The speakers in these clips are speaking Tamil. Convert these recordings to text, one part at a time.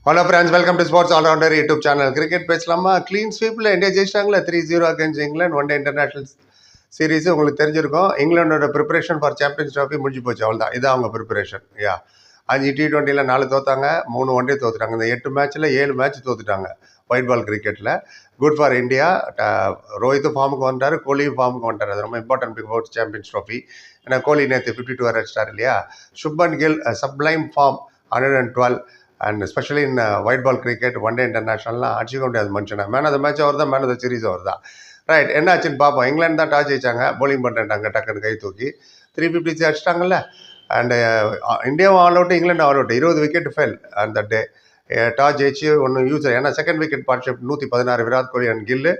Hello friends, welcome to Sports All Rounder YouTube channel. Cricket பேசலாமா? க்ளீன் ஸ்வீப்பில் இந்தியா ஜெயிச்சிட்டாங்களே 3-0 against England one day international series உங்களுக்கு தெரிஞ்சிருக்கும். இங்கிலாண்டோட ப்ரிப்பரேஷன் ஃபார் சாம்பியன்ஸ் ட்ராஃபி முடிஞ்சு போச்சு, அவ்வளோதான். இதான் அவங்க ப்ரிப்பரேஷன். 5 T20 4 தோத்தாங்க, 3 one day தோத்துட்டாங்க. இந்த 8 மேட்ச்சில் 7 மேட்ச் தோத்துட்டாங்க ஒயிட் பால் கிரிக்கெட்டில். Good for India. ரோஹித் ஃபார்முக்கு வந்துட்டார், கோலியும் ஃபார்முக்கு வந்துட்டார். அது ரொம்ப இம்பார்ட்டன்ட் பிஃபோர் சாம்பியன்ஸ் ட்ராஃபி. ஏன்னா கோலி நேற்று 52 அடிச்சிட்டார் இல்லையா. Shubman Gill sublime form 112 and specially in white ball cricket one day இன்டர்நேஷனல்லாம் அடிச்சிக்க முடியாது மனுஷனை. மேன் ஆஃப் த மேட்ச் அவர் தான், மேன் ஆஃப் த சீரீஸ் அவர் தான். ரைட், என்ன ஆச்சுன்னு பார்ப்போம். இங்கிலாந்து தான் டாஸ் ஜெயிச்சாங்க, பவுலிங் பண்ணிட்டாங்க டக்குன்னு கை தூக்கி 350 அடிச்சிட்டாங்கல்ல. அண்ட் இந்தியாவும் all out, England all out. 20 wicket fell அந்த டே. டாஸ் ஜெயிச்சு ஒன்று யூசர், ஏன்னா second wicket partnership 116 Virat Kohli and Gill,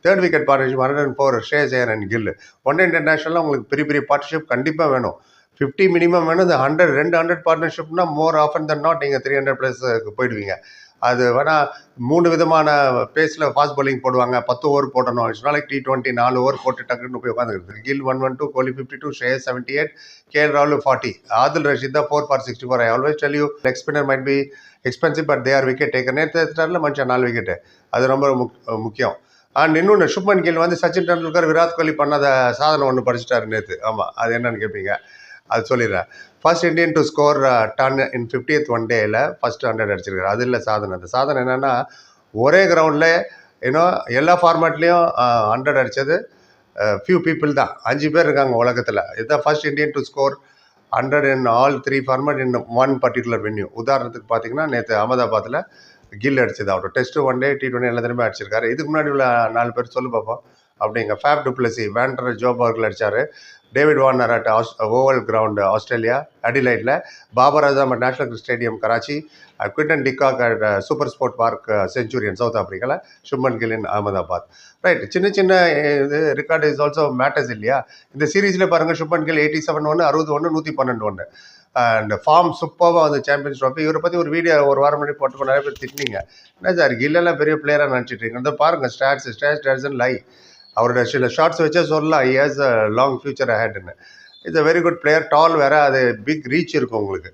third wicket partnership 104 Shreyas Iyer and Gill. One day இன்டர்நேஷனலில் உங்களுக்கு பெரிய பெரிய பார்ட்னர்ஷிப் கண்டிப்பாக வேணும். 50 மினிமம் வேணும். இந்த 200 பார்ட்னர்ஷிப்னா மோர் ஆஃபன் தன் நாட் நீங்கள் 300+ போயிடுவீங்க. அது வேணால் 3 விதமான பேஸில் ஃபாஸ்ட் பவுலிங் போடுவாங்க. 10 ஓவர் போடணும். நாளைக்கு T20 4 ஓவர் போட்டு டக்குன்னு போய் உட்காந்துருக்கு. கில் 112, கோலி 52, ஷ்ரேயஸ் 78, KL ராகுல் 40, ஆதில் ரஷீத் தான் 4 for 64. I always tell you leg spinner might be expensive, but they are wicket taker. நேற்று எடுத்துட்டாரில் மனுஷன் 4 விக்கெட்டு. அது ரொம்ப முக்கியம். அண்ட் இன்னொன்று, சுப்மன் கில் வந்து சச்சின் டெண்டுல்கர் விராட் கோலி பண்ணாத சாதனை ஒன்று படிச்சிட்டாரு நேற்று. ஆமாம், அது என்னன்னு கேட்பீங்க, அது சொல்லிடுறேன். First Indian to score done in 50th one டேயில் ஃபர்ஸ்ட் 100 அடிச்சிருக்காரு. அது இல்லை சாதனை. அந்த சாதனை என்னென்னா, ஒரே கிரவுண்டில் எல்லா ஃபார்மேட்லேயும் 100 அடித்தது ஃபியூ பீப்புள் தான். 5 பேர் இருக்காங்க உலகத்தில். இதுதான் first Indian to score 100 in all 3 format in one particular venue. உதாரணத்துக்கு பார்த்தீங்கன்னா, நேற்று அகமதாபாத்தில் கில் அடிச்சது. அவர் டெஸ்ட்டு ஒன் டே T20 எல்லாத்துலேயுமே அடிச்சிருக்காரு. இதுக்கு முன்னாடி உள்ள 4 பேர் சொல்லு பார்ப்போம். அப்படிங்க ஃபேப் டுப்ளசி, வேண்டர் ஜோபர்கில் அடித்தார். David Warner at Oval ground Australia அடிலைட்டில், Babar Azam at national stadium Karachi, Quinton de Kock at Super Sport Park Centurion South ஆஃப்ரிக்காவில், சுப்மன் கில் இன் அகமதாபாத். ரைட், சின்ன சின்ன இது ரெக்கார்டு இஸ் ஆல்சோ மேட்டர்ஸ் இல்லையா. இந்த சீரீஸில் பாருங்கள், சுப்மன் கில் 87 ஒன்று, 61, 112 ஒன்று. அண்ட் ஃபார்ம் சூப்பராக வந்து சாம்பியன்ஸ் ட்ராஃபி. இவரை பற்றி ஒரு வீடியோ ஒரு வாரம் முன்னாடி போட்டு நிறைய பேர் திட்டினீங்க. என்ன சார் கில்லெல்லாம் பெரிய பிளேயராக நினச்சிட்டு இருக்கீங்க? பாருங்கள் ஸ்டாட்ஸ் லை. அவரோட சில ஷார்ட்ஸ் வச்சே சொல்லலாம், I has a long future அஹெட்னு. It's a very good player. Tall வேறு, அது பிக் ரீச் இருக்கும் உங்களுக்கு.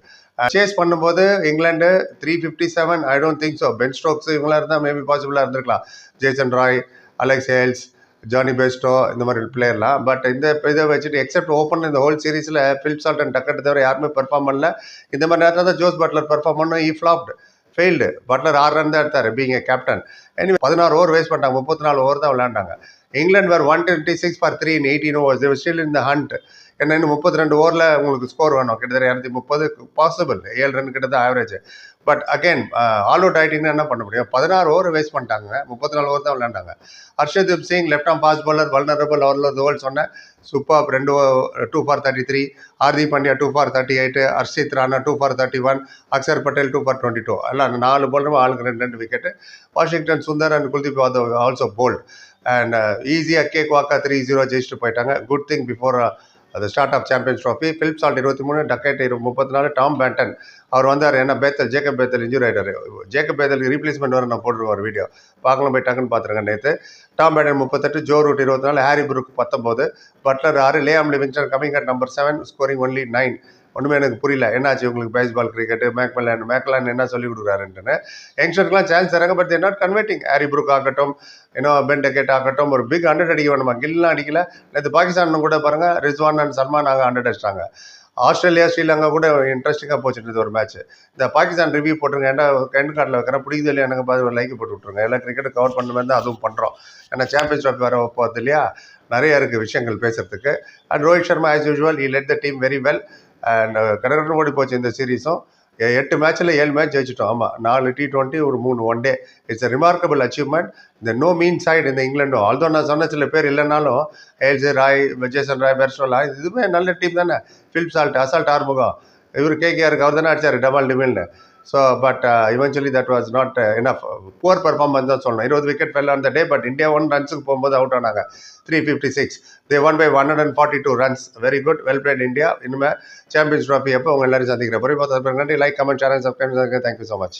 சேஸ் பண்ணும்போது England 357, I don't think so. Ben Stokes இவங்களாக இருந்தால் மேபி பாசிபிளாக இருந்திருக்கலாம். Jason Roy, Alex Hales, Johnny Bairstow, இந்த மாதிரி பிளேயர்லாம். பட் இந்த இதை வச்சுட்டு எக்ஸப்ட் ஓப்பன் இந்த ஹோல் சீரீஸில் பிலிப் சால்ட் அண்ட் டக்கெட் தவிர யாருமே பெர்ஃபார்ம் பண்ணல. இந்த மாதிரி நேரத்தில் தான் ஜோஸ் பட்லர் பெர்ஃபார்ம் பண்ணணும். ஈ ஃப்ளாப்டு, ஃபெயில்டு. பட்லர் 6 ரன் தான் எடுத்தார் பீங் ஏ கேப்டன். 16 ஓவர் வேஸ்ட் பண்ணிட்டாங்க. 34 ஓவர் தான் விளையாண்டாங்க. இங்கிலாந்து வேறு 126 for 3 in 18 overs. They were still in the hunt. ஏன்னா இன்னும் 32 ஓவரில் உங்களுக்கு ஸ்கோர் வேணும். கிட்டத்தட்ட 230 பாசிபிள். 7 ரன் கிட்ட தான் average. But again all out ஆகிட்டிங்கன்னா என்ன பண்ண முடியும்? 16 ஓவர் வேஸ்ட் பண்ணிட்டாங்க. 34 ஓவர் தான் விளையாண்டாங்க. Harshdeep Singh left arm fast bowler, vulnerable. அவரில் ஓவர் சொன்னேன். Super 2 for 33. Hardik Pandya 2 for 38. Harshit Rana 2 for 31. Axar Patel 2 for 22. எல்லாம் 4 பாலரும் ஆளுக்கு 2 wicket. Washington Sundar and Kuldeep Yadav also bowled. And ஈஸியாக கேக் வாக்கா 3-0 ஜெயிச்சுட்டு போயிட்டாங்க. Good thing before the start of Champions Trophy. Philip Salt 23, Duckett 34. Tom Banton அவர் வந்தார். ஏன்னா ஜேக்கப் பேத்தல் இன்ஜூரி ஆகிட்டார். ஜேக்கப் பேத்தலுக்கு ரீப்ளேஸ்மெண்ட் வர நான் போட்டுருவேன் ஒரு வீடியோ, பார்க்கலாம், போய் டக்குன்னு பார்த்துருங்க. நேற்று Tom Banton 38, Joe Root 24, Harry Brook 19, Buttler 6, Liam Livingstone coming at number 7, scoring only 9. ஒன்றுமே எனக்கு புரியல, என்னாச்சு உங்களுக்கு பேஸ்பால் கிரிக்கெட்டு, மேக்லான் என்ன சொல்லி கொடுக்குறாருன்ட்டுன்னு. யங்ஸ்டருக்குலாம் சான்ஸ் தராங்க, but there not converting. Harry Brook ஆகட்டும், பென் டக்கெட் ஆகட்டும், ஒரு பிக் 100 அடிக்க வேணுமா? கில்லாம் அடிக்கல. நேற்று பாகிஸ்தான் கூட பாருங்கள், ரிஸ்வான் அண்ட் சல்மான் 100 அடிச்சிட்டாங்க. ஆஸ்திரேலியா ஸ்ரீலங்கா கூட இன்ட்ரெஸ்டிங்காக போச்சுட்டு ஒரு மேட்ச். இந்த பாகிஸ்தான் ரிவ்யூ போட்டுருங்க. ஏன்னா கெண்ட் கார்டில் வைக்கிறேன், பிடிக்குது இல்லையா எனக்கு பார்த்து ஒரு லைக் போட்டு விட்ருங்க. எல்லாம் கிரிக்கெட் கவர் பண்ண மாதிரி தான் அதுவும் பண்ணுறோம். ஏன்னா சாம்பியன்ஸ் ட்ராஃபி வர போகிறது இல்லையா, நிறைய இருக்குது விஷயங்கள் பேசுறதுக்கு. And Rohit Sharma as usual he let the team very well. And கடற்கரை ஓடி போச்சு இந்த சீரீஸும். 8 மேட்ச்சில் 7 மேட்ச் ஜெயிச்சிட்டோம். ஆமாம், 4 T20, ஒரு 3 one day. It's a remarkable achievement. இந்த நோ மீன் சைடு இந்த இங்கிலாண்டும். ஆல்தோ நான் சொன்ன சில பேர் இல்லைனாலும், ஹேல்ஸ் ராய், ஜேசன் ராய், பெர்ஸ்டோலாம், இதுவுமே நல்ல டீம் தானே. பிலிப் சால்ட், அசால்ட் ஆறுமுகம், இவர் கேகேஆருக்கு அவர் தானே அடிச்சார் டபால் டிமில்னு. So but eventually that was not enough. Poor performance தான் சொல்லணும். 20 wicket fell on the day. But India 1 ரன்ஸுக்கு போகும்போது அவுட் ஆனாங்க. 356. They won by 142 runs. Very good, well played India. இனிமேல் சாம்பியன்ஸ் ட்ராஃபி அப்போ உங்கள் எல்லாரும் சந்திக்கிற நன்றி. Like, comment, share and subscribe. Thank you so much.